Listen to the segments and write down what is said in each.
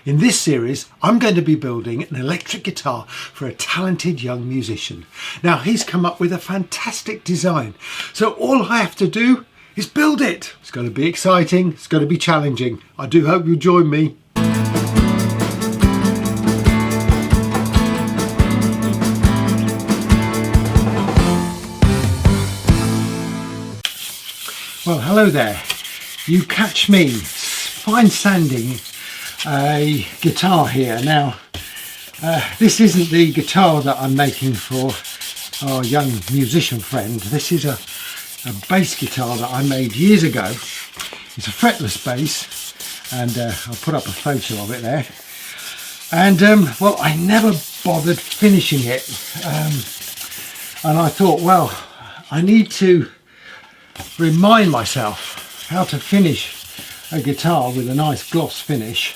In this series, I'm going to be building an electric guitar for a talented young musician. Now, he's come up with a fantastic design, so all I have to do is build it. It's going to be exciting, it's going to be challenging. I do hope you'll join me. Well, hello there. You catch me fine sanding a guitar here. Now, this isn't the guitar that I'm making for our young musician friend. This is a bass guitar that I made years ago. It's a fretless bass, and I'll put up a photo of it there. And well, I never bothered finishing it, and I thought, well, I need to remind myself how to finish a guitar with a nice gloss finish.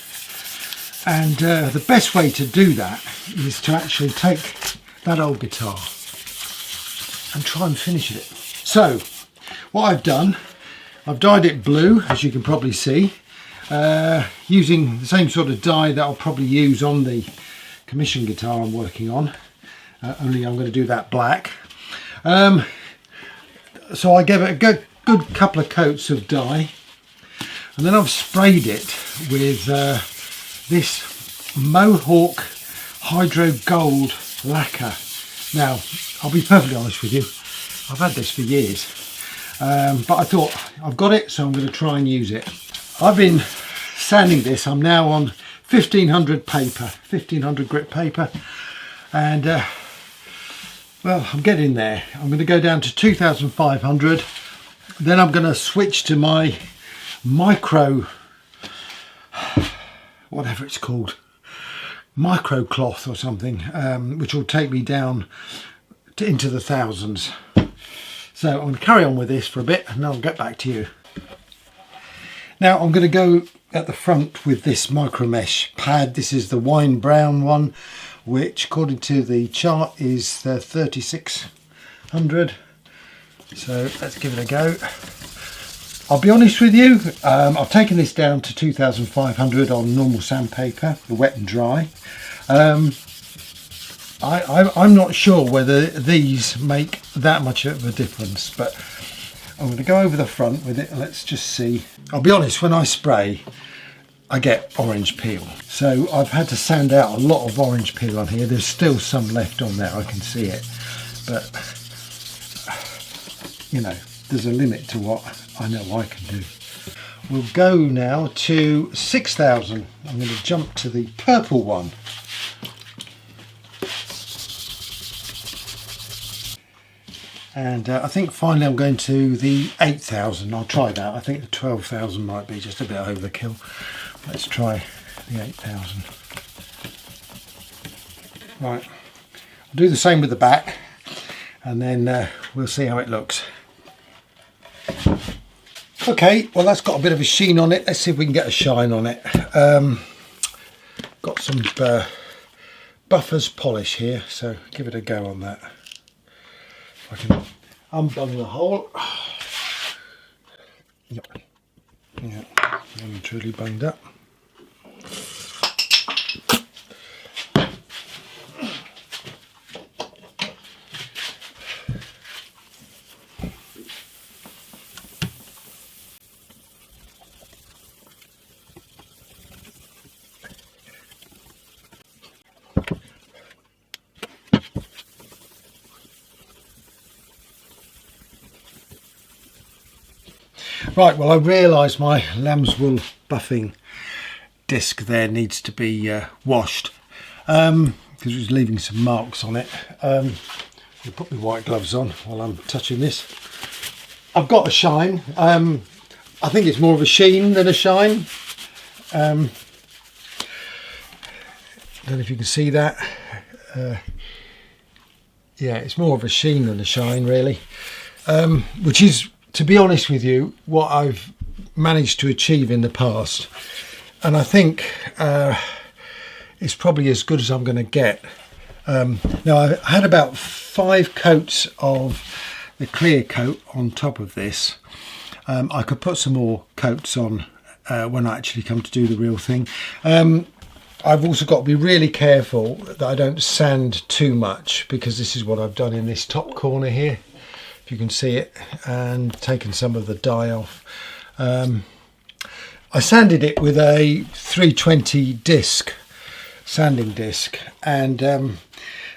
And the best way to do that is to actually take that old guitar and try and finish it. So what I've done, I've dyed it blue, as you can probably see, using the same sort of dye that I'll probably use on the commission guitar I'm working on, only I'm going to do that black. So I gave it a good couple of coats of dye, and then I've sprayed it with this Mohawk Hydro Gold lacquer. Now, I'll be perfectly honest with you, I've had this for years, but I thought I've got it, so I'm going to try and use it. I've been sanding this. I'm now on 1500 paper, 1500 grit paper, and well, I'm getting there. I'm going to go down to 2500. Then I'm going to switch to my micro, whatever it's called, micro cloth or something, which will take me down into the thousands. So I'm going to carry on with this for a bit and I'll get back to you. Now I'm going to go at the front with this micro mesh pad. This is the wine brown one, which according to the chart is the 3600. So let's give it a go. I'll be honest with you, I've taken this down to 2500 on normal sandpaper, the wet and dry. I'm not sure whether these make that much of a difference, but I'm going to go over the front with it and let's just see. I'll be honest, when I spray, I get orange peel. So I've had to sand out a lot of orange peel on here. There's still some left on there, I can see it. But, you know, there's a limit to what I know I can do. We'll go now to 6000. I'm going to jump to the purple one. And I think finally I'm going to the 8000. I'll try that. I think the 12,000 might be just a bit overkill. Let's try the 8000. Right, I'll do the same with the back, and then we'll see how it looks. Okay, well that's got a bit of a sheen on it. Let's see if we can get a shine on it. Got some Buffers polish here, so give it a go on that. If I can unbung the hole. Yep. Yeah, I'm truly bunged up. Right, well I realise my lamb's wool buffing disc there needs to be washed because it was leaving some marks on it. I'll put my white gloves on while I'm touching this. I've got a shine. I think it's more of a sheen than a shine. Don't know if you can see that. Yeah, it's more of a sheen than a shine really, which is, to be honest with you, what I've managed to achieve in the past, and I think it's probably as good as I'm going to get. Now I had about 5 coats of the clear coat on top of this. I could put some more coats on when I actually come to do the real thing. I've also got to be really careful that I don't sand too much, because this is what I've done in this top corner here, if you can see it, and taken some of the dye off. I sanded it with a 320 disc, sanding disc, and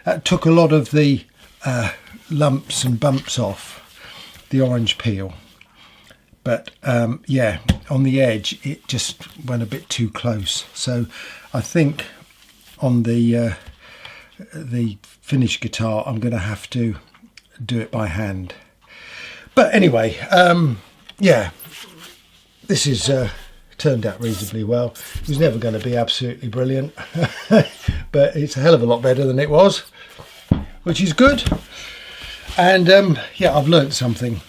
that took a lot of the lumps and bumps off the orange peel. But yeah, on the edge it just went a bit too close, so I think on the finished guitar I'm going to have to do it by hand. But anyway, yeah, this is turned out reasonably well. It was never going to be absolutely brilliant, but it's a hell of a lot better than it was, which is good. And yeah, I've learnt something.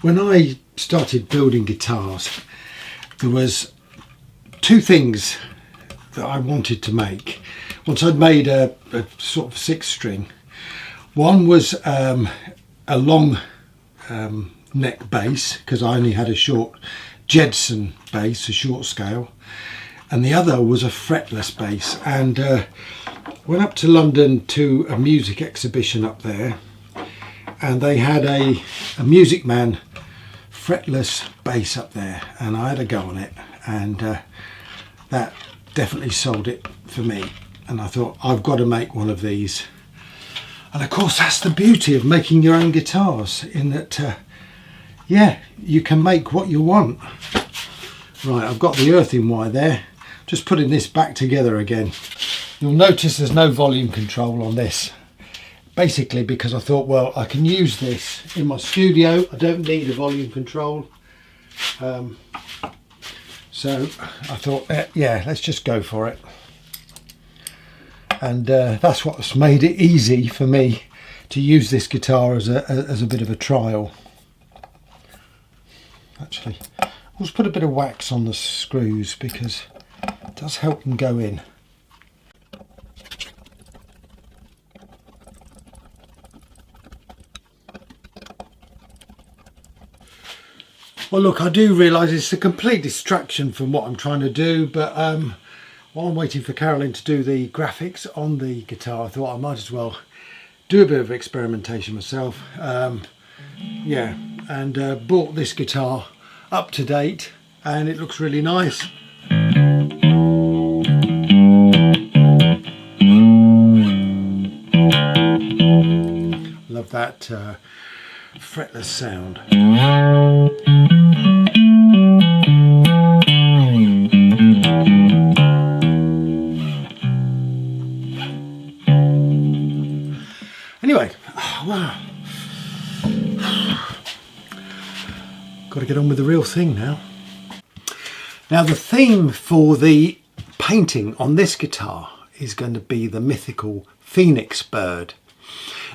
When I started building guitars, there was two things that I wanted to make. Once I'd made a sort of 6-string, one was a long neck bass, because I only had a short Jedson bass, a short scale, and the other was a fretless bass. And went up to London to a music exhibition up there, and they had a Music Man fretless bass up there, and I had a go on it, and that definitely sold it for me. And I thought, I've got to make one of these. And of course, that's the beauty of making your own guitars, in that yeah, you can make what you want. Right, I've got the earthing wire there, just putting this back together again. You'll notice there's no volume control on this, basically because I thought, well, I can use this in my studio, I don't need a volume control. So I thought, yeah, let's just go for it. And that's what's made it easy for me to use this guitar as a bit of a trial. Actually, let's put a bit of wax on the screws, because it does help them go in. Well, look, I do realise it's a complete distraction from what I'm trying to do, but while I'm waiting for Carolyn to do the graphics on the guitar, I thought I might as well do a bit of experimentation myself. Yeah, and bought this guitar up to date, and it looks really nice. Love that fretless sound. Anyway, wow. Got to get on with the real thing now. Now, the theme for the painting on this guitar is going to be the mythical phoenix bird.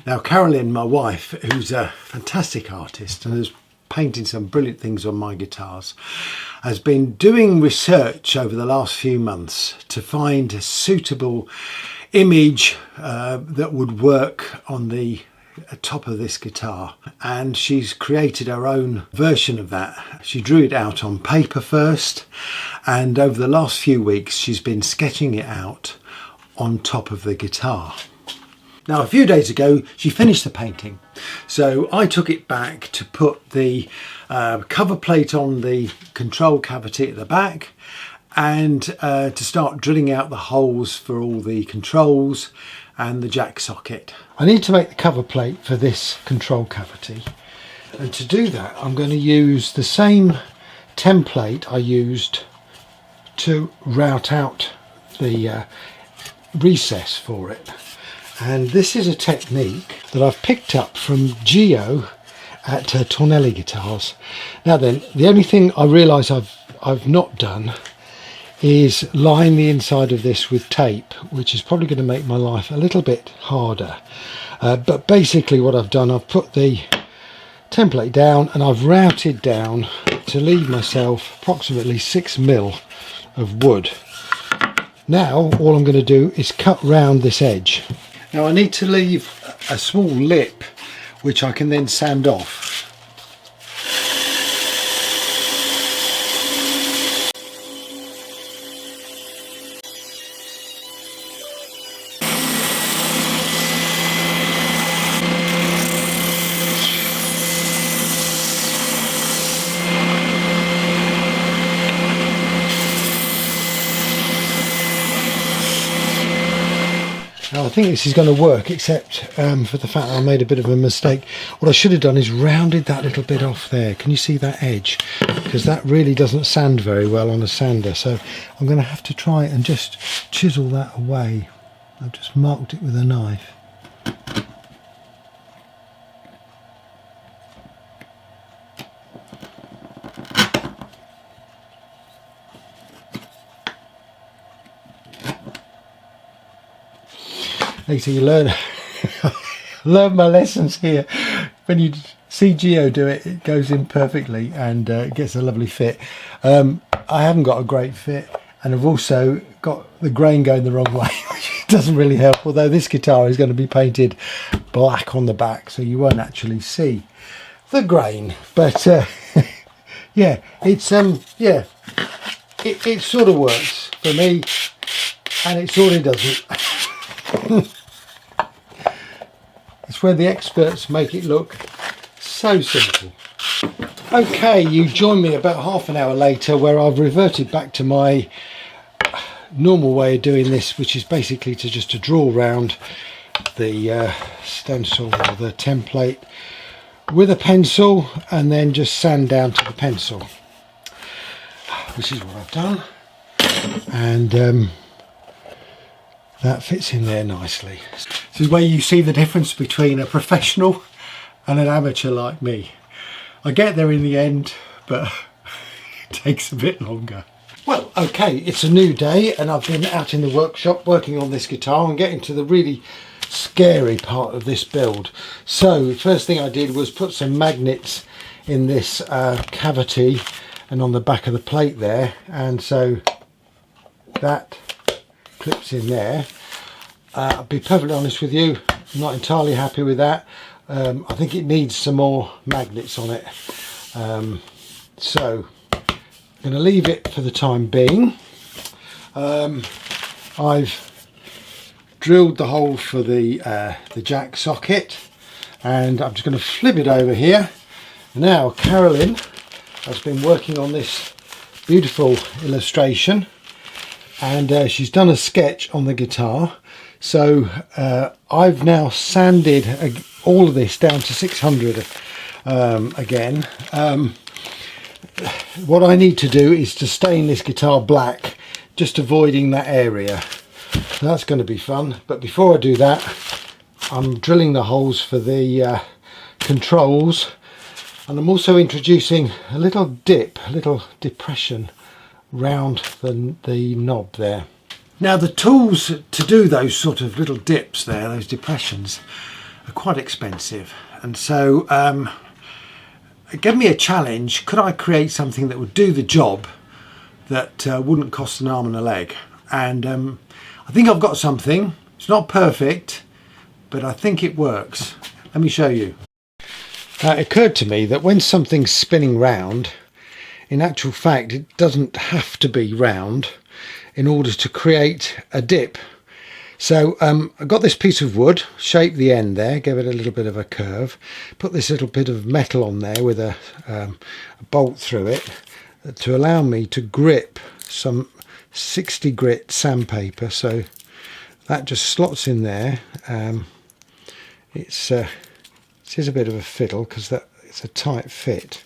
Now, Carolyn, my wife, who's a fantastic artist and has painted some brilliant things on my guitars, has been doing research over the last few months to find a suitable image that would work on the top of this guitar, and she's created her own version of that. She drew it out on paper first, and over the last few weeks she's been sketching it out on top of the guitar. Now, a few days ago she finished the painting, so I took it back to put the cover plate on the control cavity at the back, and to start drilling out the holes for all the controls and the jack socket. I need to make the cover plate for this control cavity, and to do that I'm going to use the same template I used to route out the recess for it. And this is a technique that I've picked up from Gio at Tornelli Guitars. Now then, the only thing I realise I've not done is line the inside of this with tape, which is probably going to make my life a little bit harder. But basically what I've done, I've put the template down and I've routed down to leave myself approximately 6mm of wood. Now all I'm going to do is cut round this edge. Now I need to leave a small lip which I can then sand off. Now, I think this is going to work, except for the fact that I made a bit of a mistake. What I should have done is rounded that little bit off there. Can you see that edge? Because that really doesn't sand very well on a sander. So I'm going to have to try and just chisel that away. I've just marked it with a knife. So you learn my lessons here. When you see Gio do it, it goes in perfectly and it gets a lovely fit. I haven't got a great fit, and I've also got the grain going the wrong way, which doesn't really help, although this guitar is going to be painted black on the back, so you won't actually see the grain. But yeah, it's it sort of works for me, and it sort of doesn't. It's where the experts make it look so simple. Okay, you join me about half an hour later, where I've reverted back to my normal way of doing this, which is basically to draw around the stencil or the template with a pencil and then just sand down to the pencil, which is what I've done, and that fits in there nicely. This is where you see the difference between a professional and an amateur like me. I get there in the end, but it takes a bit longer. Well, okay, it's a new day and I've been out in the workshop working on this guitar and getting to the really scary part of this build. So first thing I did was put some magnets in this cavity and on the back of the plate there, and so that clips in there. I'll be perfectly honest with you, I'm not entirely happy with that. I think it needs some more magnets on it. So I'm going to leave it for the time being. I've drilled the hole for the jack socket, and I'm just going to flip it over here. Now Carolyn has been working on this beautiful illustration, and she's done a sketch on the guitar. So I've now sanded all of this down to 600 again. What I need to do is to stain this guitar black, just avoiding that area. So that's going to be fun. But before I do that, I'm drilling the holes for the controls, and I'm also introducing a little dip, a little depression round the knob there. Now the tools to do those sort of little dips there, those depressions, are quite expensive, and so it gave me a challenge. Could I create something that would do the job that wouldn't cost an arm and a leg? And I think I've got something. It's not perfect, but I think it works. Let me show you. It occurred to me that when something's spinning round, in actual fact it doesn't have to be round in order to create a dip. So I got this piece of wood, shaped the end there, gave it a little bit of a curve, put this little bit of metal on there with a bolt through it to allow me to grip some 60 grit sandpaper. So that just slots in there. It is a bit of a fiddle because it's a tight fit.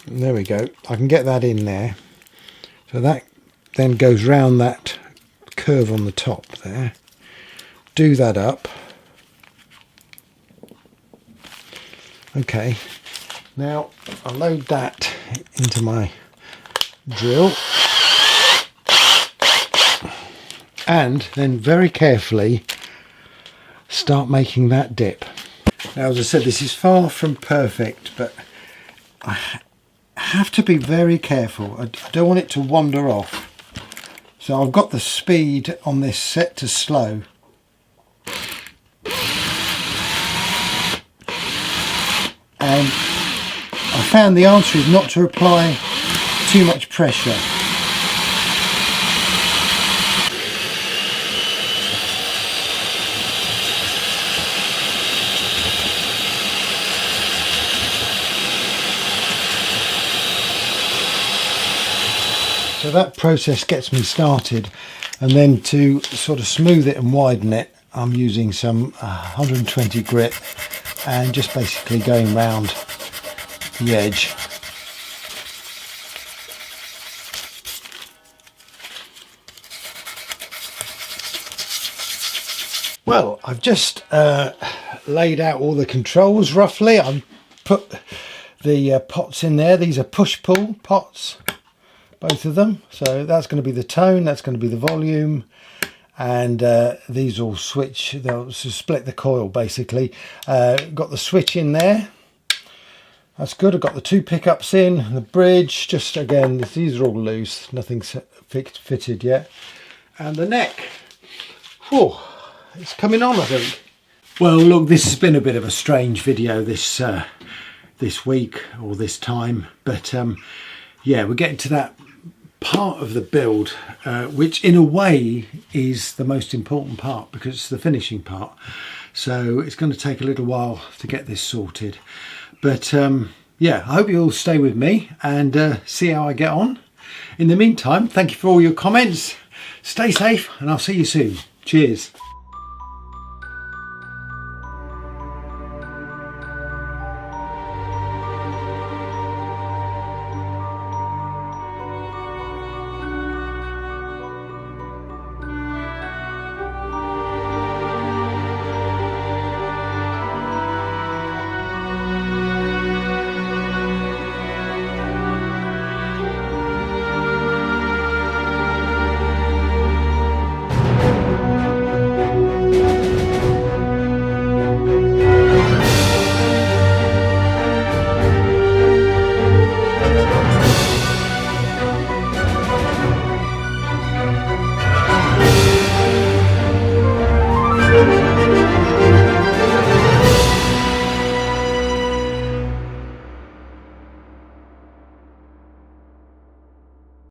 And there we go. I can get that in there. So that then goes round that curve on the top there. Do that up. Okay, now I'll load that into my drill and then very carefully start making that dip. Now, as I said, this is far from perfect, but I have to be very careful. I don't want it to wander off. So I've got the speed on this set to slow. And I found the answer is not to apply too much pressure. So that process gets me started, And then to sort of smooth it and widen it, I'm using some 120 grit and just basically going round the edge. Well, I've just laid out all the controls roughly. I've put the pots in there. These are push-pull pots, both of them. So that's going to be the tone, that's going to be the volume, and these will switch, they'll split the coil basically. Got the switch in there. That's good. I've got the 2 pickups in, the bridge, just again, these are all loose, nothing's fitted yet. And the neck, oh, it's coming on, I think. Well, look, this has been a bit of a strange video this week or this time, but yeah, we're getting to that part of the build which in a way is the most important part because it's the finishing part. So it's going to take a little while to get this sorted, but yeah, I hope you'll stay with me and see how I get on. In the meantime, thank you for all your comments. Stay safe and I'll see you soon. Cheers.